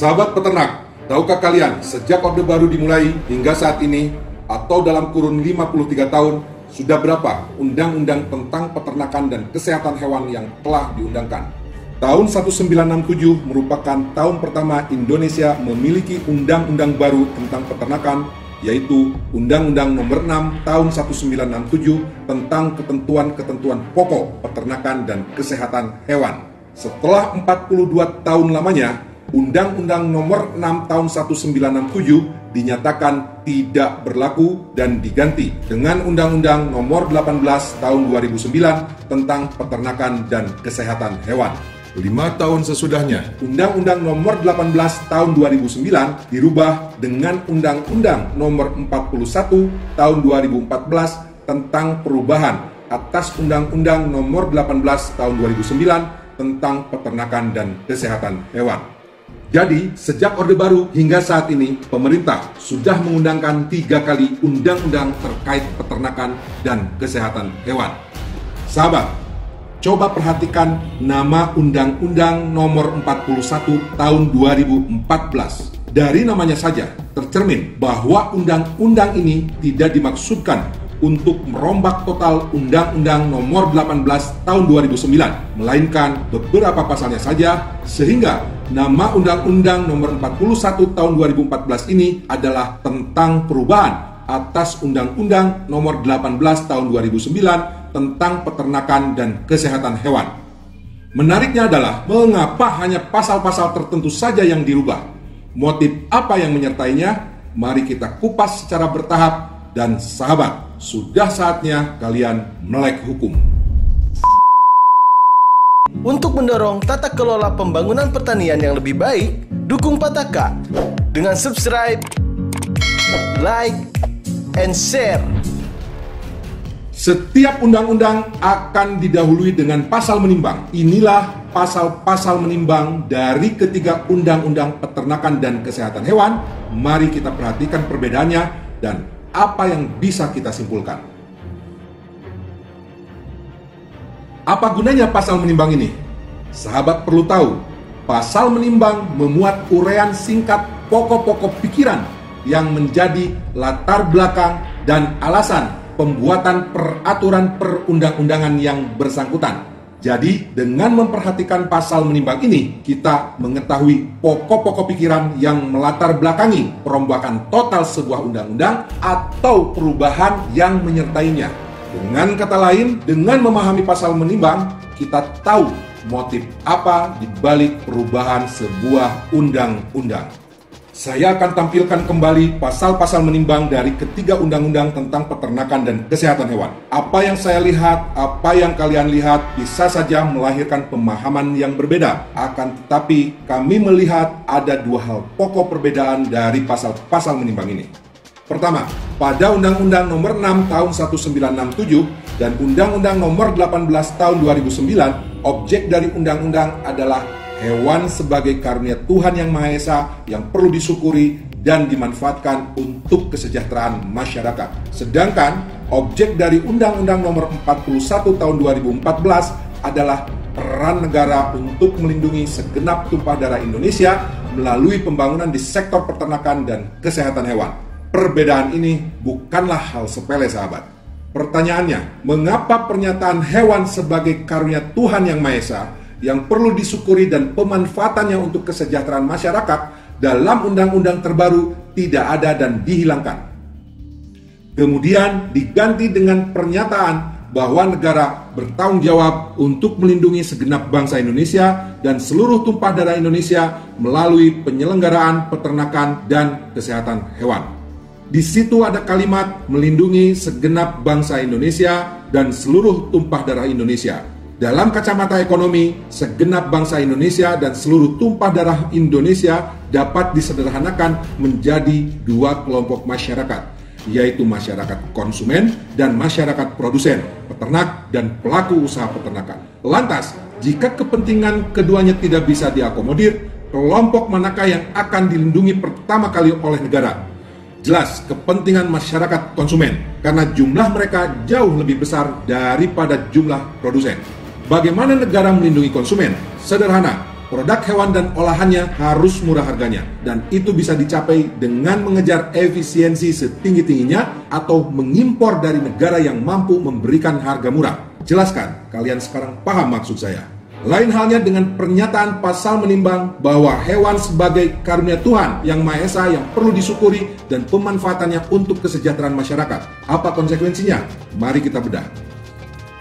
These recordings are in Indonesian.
Sahabat peternak, tahukah kalian sejak Orde Baru dimulai hingga saat ini, atau dalam kurun 53 tahun, sudah berapa undang-undang tentang peternakan dan kesehatan hewan yang telah diundangkan? Tahun 1967 merupakan tahun pertama Indonesia memiliki undang-undang baru tentang peternakan, yaitu Undang-Undang Nomor 6 Tahun 1967 tentang ketentuan-ketentuan pokok peternakan dan kesehatan hewan. Setelah 42 tahun lamanya, Undang-Undang Nomor 6 Tahun 1967 dinyatakan tidak berlaku dan diganti dengan Undang-Undang Nomor 18 Tahun 2009 tentang peternakan dan kesehatan hewan. 5 tahun sesudahnya, Undang-Undang Nomor 18 Tahun 2009 dirubah dengan Undang-Undang Nomor 41 Tahun 2014 tentang perubahan atas Undang-Undang Nomor 18 Tahun 2009 tentang peternakan dan kesehatan hewan. Jadi, sejak Orde Baru hingga saat ini, pemerintah sudah mengundangkan 3 kali undang-undang terkait peternakan dan kesehatan hewan. Sahabat, coba perhatikan nama Undang-Undang Nomor 41 Tahun 2014. Dari namanya saja tercermin bahwa undang-undang ini tidak dimaksudkan untuk merombak total Undang-Undang Nomor 18 Tahun 2009, melainkan beberapa pasalnya saja, sehingga nama Undang-Undang Nomor 41 Tahun 2014 ini adalah tentang perubahan atas Undang-Undang Nomor 18 Tahun 2009 tentang peternakan dan kesehatan hewan. Menariknya adalah mengapa hanya pasal-pasal tertentu saja yang dirubah. Motif apa yang menyertainya? Mari kita kupas secara bertahap. Dan sahabat, sudah saatnya kalian melek hukum. Untuk mendorong tata kelola pembangunan pertanian yang lebih baik, dukung Pataka dengan subscribe, like, and share. Setiap undang-undang akan didahului dengan pasal menimbang. Inilah pasal-pasal menimbang dari ketiga undang-undang peternakan dan kesehatan hewan. Mari kita perhatikan perbedaannya dan apa yang bisa kita simpulkan. Apa gunanya pasal menimbang ini? Sahabat perlu tahu, pasal menimbang memuat uraian singkat pokok-pokok pikiran yang menjadi latar belakang dan alasan pembuatan peraturan perundang-undangan yang bersangkutan. Jadi, dengan memperhatikan pasal menimbang ini, kita mengetahui pokok-pokok pikiran yang melatar belakangi perombakan total sebuah undang-undang atau perubahan yang menyertainya. Dengan kata lain, dengan memahami pasal menimbang, kita tahu motif apa di balik perubahan sebuah undang-undang. Saya akan tampilkan kembali pasal-pasal menimbang dari ketiga undang-undang tentang peternakan dan kesehatan hewan. Apa yang saya lihat, apa yang kalian lihat bisa saja melahirkan pemahaman yang berbeda. Akan tetapi kami melihat ada 2 hal pokok perbedaan dari pasal-pasal menimbang ini. Pertama, pada Undang-Undang Nomor 6 Tahun 1967 dan Undang-Undang Nomor 18 Tahun 2009, objek dari undang-undang adalah hewan sebagai karunia Tuhan Yang Maha Esa yang perlu disyukuri dan dimanfaatkan untuk kesejahteraan masyarakat. Sedangkan objek dari Undang-Undang Nomor 41 Tahun 2014 adalah peran negara untuk melindungi segenap tumpah darah Indonesia melalui pembangunan di sektor peternakan dan kesehatan hewan. Perbedaan ini bukanlah hal sepele, sahabat. Pertanyaannya, mengapa pernyataan hewan sebagai karunia Tuhan Yang Maha Esa yang perlu disyukuri dan pemanfaatannya untuk kesejahteraan masyarakat dalam undang-undang terbaru tidak ada dan dihilangkan? Kemudian diganti dengan pernyataan bahwa negara bertanggung jawab untuk melindungi segenap bangsa Indonesia dan seluruh tumpah darah Indonesia melalui penyelenggaraan peternakan dan kesehatan hewan. Di situ ada kalimat melindungi segenap bangsa Indonesia dan seluruh tumpah darah Indonesia. Dalam kacamata ekonomi, segenap bangsa Indonesia dan seluruh tumpah darah Indonesia dapat disederhanakan menjadi 2 kelompok masyarakat, yaitu masyarakat konsumen dan masyarakat produsen, peternak dan pelaku usaha peternakan. Lantas, jika kepentingan keduanya tidak bisa diakomodir, kelompok manakah yang akan dilindungi pertama kali oleh negara? Jelas kepentingan masyarakat konsumen, karena jumlah mereka jauh lebih besar daripada jumlah produsen. Bagaimana negara melindungi konsumen? Sederhana, Produk hewan dan olahannya harus murah harganya, dan itu bisa dicapai dengan mengejar efisiensi setinggi-tingginya atau mengimpor dari negara yang mampu memberikan harga murah. Jelaskan, kalian sekarang paham maksud saya. Lain halnya dengan pernyataan pasal menimbang bahwa hewan sebagai karunia Tuhan yang Maha Esa yang perlu disyukuri dan pemanfaatannya untuk kesejahteraan masyarakat. Apa konsekuensinya? Mari kita bedah.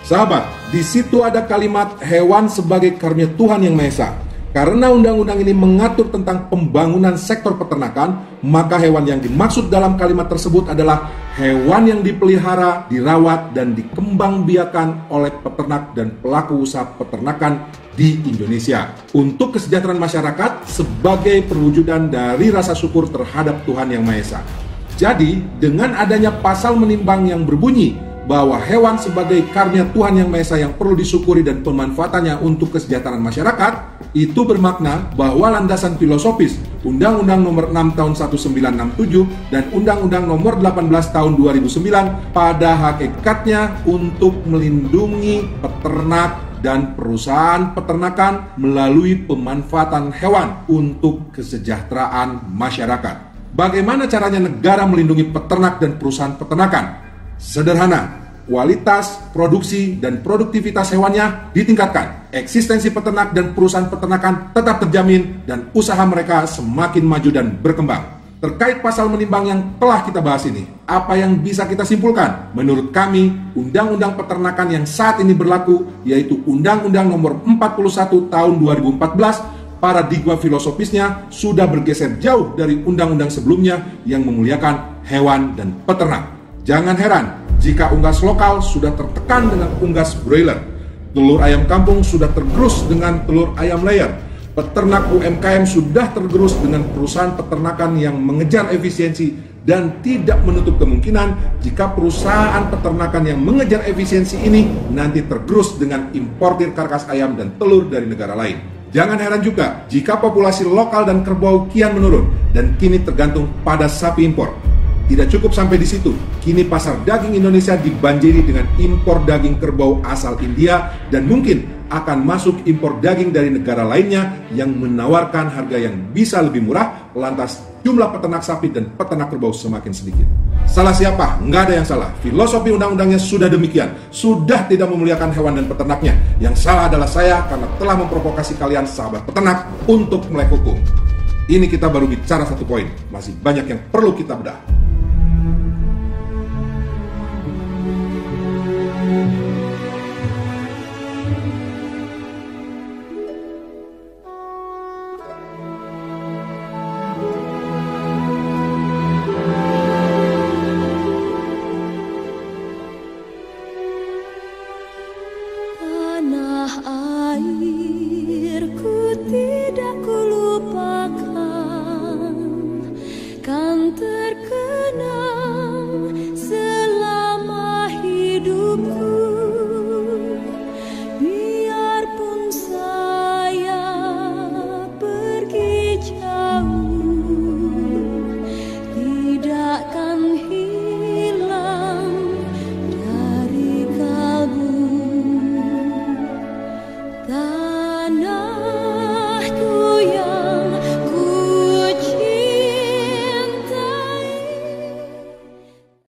Sahabat, di situ ada kalimat hewan sebagai karunia Tuhan yang Maha Esa. Karena undang-undang ini mengatur tentang pembangunan sektor peternakan, maka hewan yang dimaksud dalam kalimat tersebut adalah hewan yang dipelihara, dirawat, dan dikembangbiakan oleh peternak dan pelaku usaha peternakan di Indonesia untuk kesejahteraan masyarakat sebagai perwujudan dari rasa syukur terhadap Tuhan Yang Maha Esa. Jadi, dengan adanya pasal menimbang yang berbunyi bahwa hewan sebagai karunia Tuhan Yang Maha Esa yang perlu disyukuri dan pemanfaatannya untuk kesejahteraan masyarakat, itu bermakna bahwa landasan filosofis Undang-Undang Nomor 6 Tahun 1967 dan Undang-Undang Nomor 18 Tahun 2009 pada hakikatnya untuk melindungi peternak dan perusahaan peternakan melalui pemanfaatan hewan untuk kesejahteraan masyarakat. Bagaimana caranya negara melindungi peternak dan perusahaan peternakan? Sederhana, kualitas, produksi, dan produktivitas hewannya ditingkatkan, eksistensi peternak dan perusahaan peternakan tetap terjamin, dan usaha mereka semakin maju dan berkembang. Terkait pasal menimbang yang telah kita bahas ini, apa yang bisa kita simpulkan? Menurut kami, Undang-Undang Peternakan yang saat ini berlaku, yaitu Undang-Undang Nomor 41 Tahun 2014, paradigma filosofisnya sudah bergeser jauh dari undang-undang sebelumnya yang memuliakan hewan dan peternak. Jangan heran jika unggas lokal sudah tertekan dengan unggas broiler, telur ayam kampung sudah tergerus dengan telur ayam layer, peternak UMKM sudah tergerus dengan perusahaan peternakan yang mengejar efisiensi, dan tidak menutup kemungkinan jika perusahaan peternakan yang mengejar efisiensi ini nanti tergerus dengan importir karkas ayam dan telur dari negara lain. Jangan heran juga jika populasi lokal dan kerbau kian menurun dan kini tergantung pada sapi impor. Tidak cukup sampai di situ, kini pasar daging Indonesia dibanjiri dengan impor daging kerbau asal India, dan mungkin akan masuk impor daging dari negara lainnya yang menawarkan harga yang bisa lebih murah, lantas jumlah peternak sapi dan peternak kerbau semakin sedikit. Salah siapa? Nggak ada yang salah. Filosofi undang-undangnya sudah demikian, sudah tidak memuliakan hewan dan peternaknya. Yang salah adalah saya karena telah memprovokasi kalian sahabat peternak untuk melek hukum. Ini kita baru bicara satu poin, masih banyak yang perlu kita bedah.